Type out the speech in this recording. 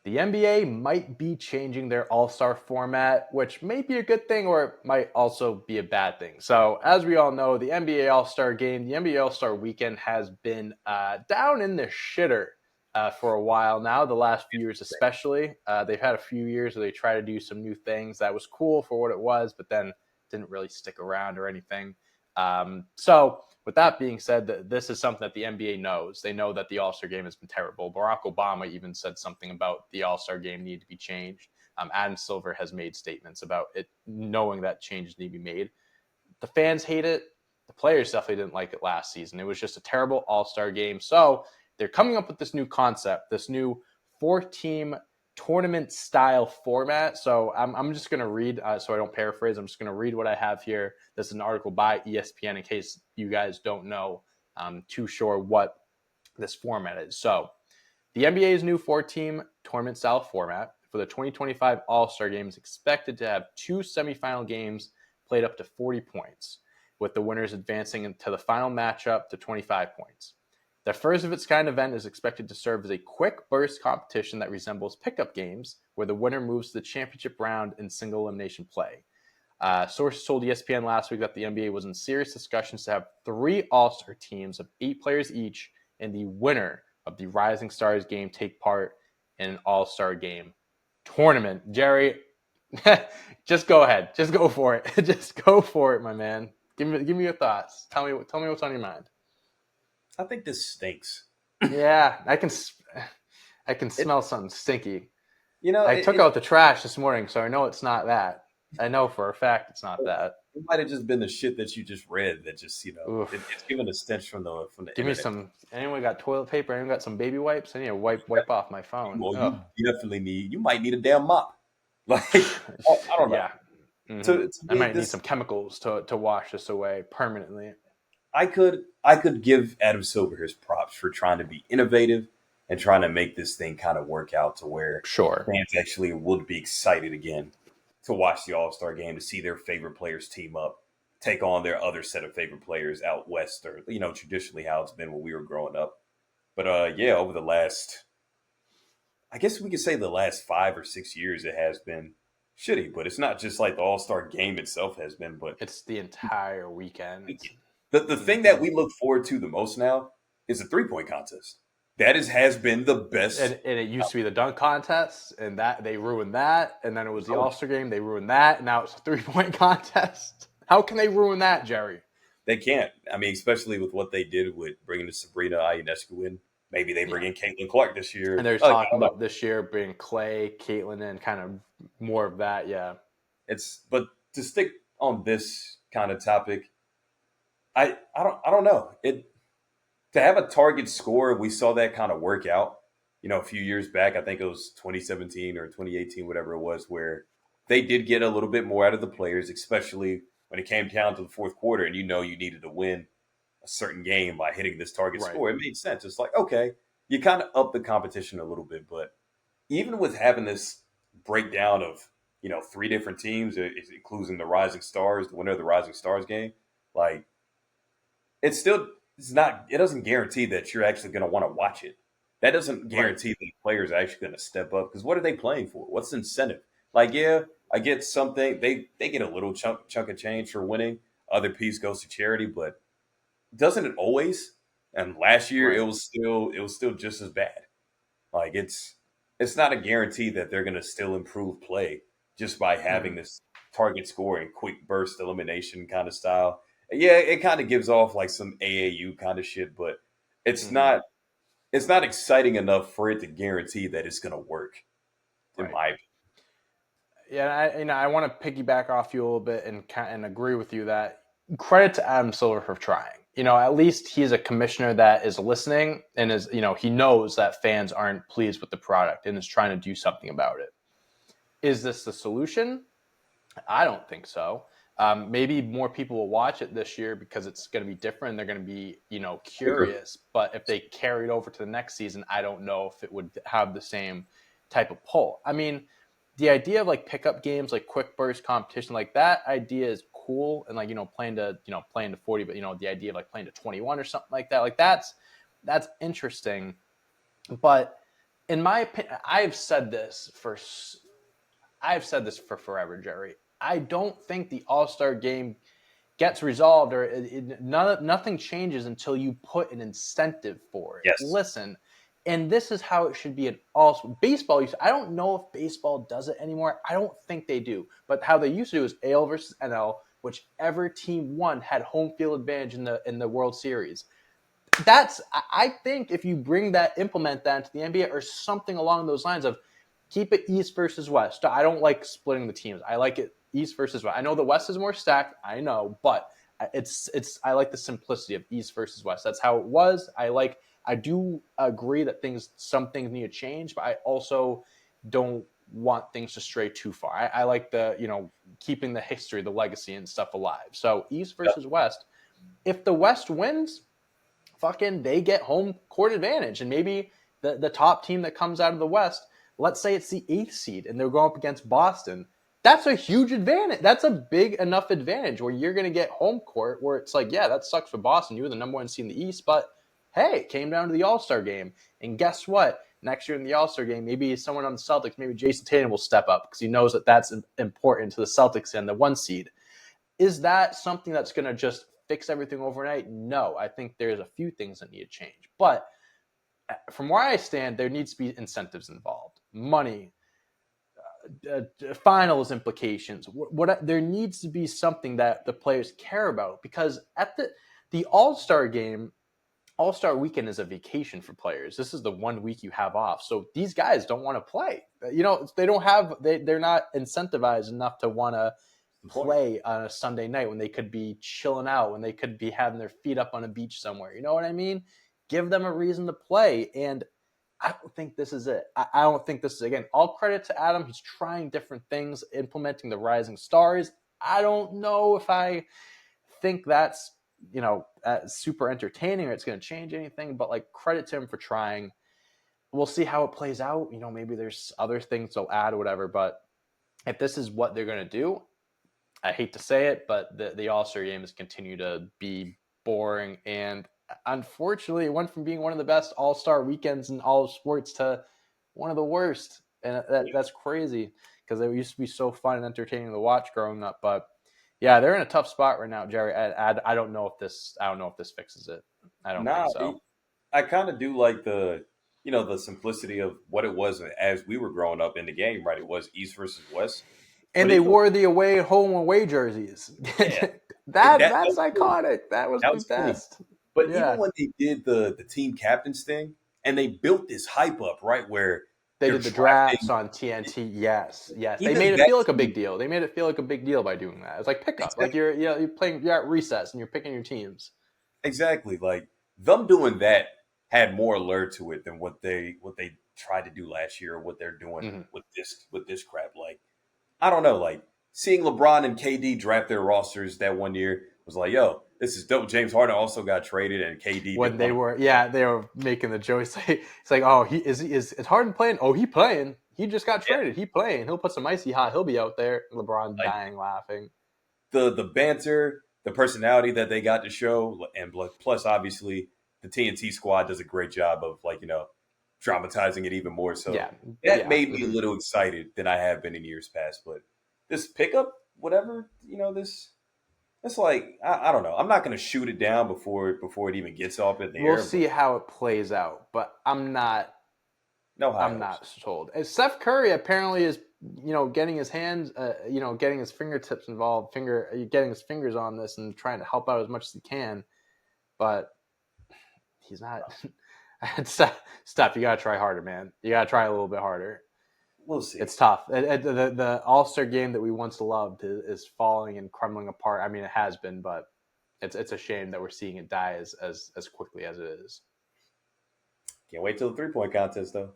the NBA might be changing their All-Star format, which may be a good thing or it might also be a bad thing. So as we all know, the NBA All-Star game, the NBA All-Star weekend has been down in the shitter for a while now, the last few years especially. They've had a few years where they try to do some new things. That was cool for what it was, but then didn't really stick around or anything. So with that being said, this is something that the NBA knows. They know that the All-Star game has been terrible. Barack Obama even said something about the All-Star game needed to be changed. Adam Silver has made statements about it, knowing that changes need to be made. The fans hate it. The players definitely didn't like it last season. It was just a terrible All-Star game. So they're coming up with this new concept, this new four-team tournament style format. So I'm just going to read, so I don't paraphrase. I'm just going to read what I have here. This is an article by ESPN in case you guys don't know too sure what this format is. So the NBA's new four-team tournament style format for the 2025 All-Star Game is expected to have two semifinal games played up to 40 points, with the winners advancing into the final matchup to 25 points. The first of its kind event is expected to serve as a quick burst competition that resembles pickup games, where the winner moves to the championship round in single elimination play. Sources told ESPN last week that the NBA was in serious discussions to have three All-Star teams of 8 players each, and the winner of the Rising Stars game take part in an All-Star game tournament. Jerry, just go ahead. Just go for it. Just go for it, my man. Give me your thoughts. Tell me what's on your mind. I think this stinks. Yeah, I can smell something stinky. You know, I took out the trash this morning, so I know it's not that. I know for a fact it's not that. it might have just been the shit that you just read that just it's Oof. giving a stench from the Give me internet. some. Anyone got toilet paper? Anyone got some baby wipes? I need to wipe off my phone. Well, Ugh. you definitely you might need a damn mop. Like I don't know. Yeah. Mm-hmm. To I me, might need some chemicals to wash this away permanently. I could give Adam Silver his props for trying to be innovative and trying to make this thing kind of work out to where Sure. fans actually would be excited again to watch the All Star game to see their favorite players team up, take on their other set of favorite players out west, or traditionally how it's been when we were growing up. But yeah, over the last, I guess we could say the last 5 or 6 years, it has been shitty. But it's not just like the All Star game itself has been, but It's the entire weekend. the thing that we look forward to the most now is the 3-point contest. That has been the best. And it used to be the dunk contest, and that they ruined that. And then it was the All-Star game, they ruined that. And now it's a 3-point contest. How can they ruin that, Jerry? They can't. I mean, especially with what they did with bringing the Sabrina Ionescu in. Maybe they bring in Caitlin Clark this year. And they're talking about this year being Clay, Caitlin, and kind of more of that. Yeah. But to stick on this kind of topic, I don't know. To have a target score, we saw that kind of work out. A few years back, I think it was 2017 or 2018, whatever it was, where they did get a little bit more out of the players, especially when it came down to the fourth quarter, and you needed to win a certain game by hitting this target score. It made sense. It's like, okay, you kind of up the competition a little bit, but even with having this breakdown of 3 different teams, including the Rising Stars, the winner of the Rising Stars game, like it doesn't guarantee that you're actually going to want to watch it. That doesn't guarantee that the players are actually going to step up, because what are they playing for? What's the incentive? Like, yeah, I get something. They get a little chunk of change for winning. Other piece goes to charity, but doesn't it always? And last year it was still just as bad. Like it's not a guarantee that they're going to still improve play just by having this target score and quick burst elimination kind of style. Yeah, it kind of gives off like some AAU kind of shit, but it's not exciting enough for it to guarantee that it's going to work. In my opinion. Yeah, I want to piggyback off you a little bit and agree with you that credit to Adam Silver for trying. At least he's a commissioner that is listening and is, he knows that fans aren't pleased with the product and is trying to do something about it. Is this the solution? I don't think so. Maybe more people will watch it this year because it's going to be different. They're going to be, curious. But if they carried over to the next season, I don't know if it would have the same type of pull. I mean, the idea of like pickup games, like quick burst competition, like that idea is cool. And like, playing to 40, but the idea of like playing to 21 or something like that, like that's interesting. But In my opinion, I've said this for forever, Jerry. I don't think the All Star game gets resolved or nothing changes until you put an incentive for it. Yes. Listen, and this is how it should be in all baseball. I don't know if baseball does it anymore. I don't think they do. But how they used to do is AL versus NL, whichever team won had home field advantage in the World Series. I think if you implement that into the NBA or something along those lines of keep it East versus West. I don't like splitting the teams. I like it East versus West. I know the West is more stacked. I know, but I like the simplicity of East versus West. That's how it was. I do agree that some things need to change, but I also don't want things to stray too far. I like keeping the history, the legacy, and stuff alive. So East Yep. versus West. If the West wins, fucking they get home court advantage, and maybe the top team that comes out of the West, let's say it's the 8th seed and they're going up against Boston, that's a huge advantage. That's a big enough advantage where you're going to get home court where it's like, yeah, that sucks for Boston. You were the number 1 seed in the East, but hey, it came down to the All-Star game. And guess what? Next year in the All-Star game, maybe someone on the Celtics, maybe Jason Tatum will step up because he knows that that's important to the Celtics and the 1 seed. Is that something that's going to just fix everything overnight? No, I think there's a few things that need to change. But from where I stand, there needs to be incentives involved, money, finals implications. There needs to be something that the players care about because at the All Star game, All Star weekend is a vacation for players. This is the 1 week you have off, so these guys don't want to play. They don't have they're not incentivized enough to want to Point. play on a Sunday night when they could be chilling out, when they could be having their feet up on a beach somewhere. You know what I mean? Give them a reason to play. And I don't think this is it. I don't think this is, again, all credit to Adam. He's trying different things, implementing the rising stars. I don't know if I think that's, super entertaining or it's going to change anything, but like credit to him for trying. We'll see how it plays out. Maybe there's other things they'll add or whatever, but if this is what they're going to do, I hate to say it, but the All Star game has continued to be boring, and unfortunately, it went from being one of the best All Star weekends in all of sports to one of the worst, and that's crazy because it used to be so fun and entertaining to watch growing up. But yeah, they're in a tough spot right now, Jerry. I don't know if this fixes it. I don't think Nah, so. I kind of do like the simplicity of what it was as we were growing up in the game, right? It was East versus West. And But they even wore the away home away jerseys. yeah, that That's was cool. iconic. That was That the was clean. best. But even Yeah. when they did the team captains thing, and they built this hype up, right, where They you're did the drafts drafting on TNT. Yes, yes. They even made it back feel like a to big deal. They made it feel like a big deal by doing that. It's like pickup. Like you're playing. You're at recess and you're picking your teams. exactly like them doing that had more allure to it than what they tried to do last year or what they're doing Mm-hmm. with this crap. Like I don't know, like seeing LeBron and KD draft their rosters that one year was like, yo, this is dope. James Harden also got traded, and KD When didn't want to. they were making the joke. It's like, oh, is Harden playing? Oh, he playing. He just got Yeah, traded. He playing. He'll put some icy hot. He'll be out there. LeBron like dying laughing. the banter, the personality that they got to show, and plus obviously the TNT squad does a great job of dramatizing it even more. So Yeah, that yeah. made me a Mm-hmm. little excited than I have been in years past. But this pickup, whatever, this it's like I don't know. I'm not going to shoot it down before it even gets off in the We'll air. But see how it plays out, but I'm not no high I'm hopes. not sold. And Steph Curry apparently is, getting his hands, getting his fingertips involved, getting his fingers on this and trying to help out as much as he can. But he's not. Steph, you gotta try harder, man. You gotta try a little bit harder. We'll see. It's tough. The All Star game that we once loved is falling and crumbling apart. I mean, it has been, but it's a shame that we're seeing it die as quickly as it is. Can't wait till the 3-point contest though.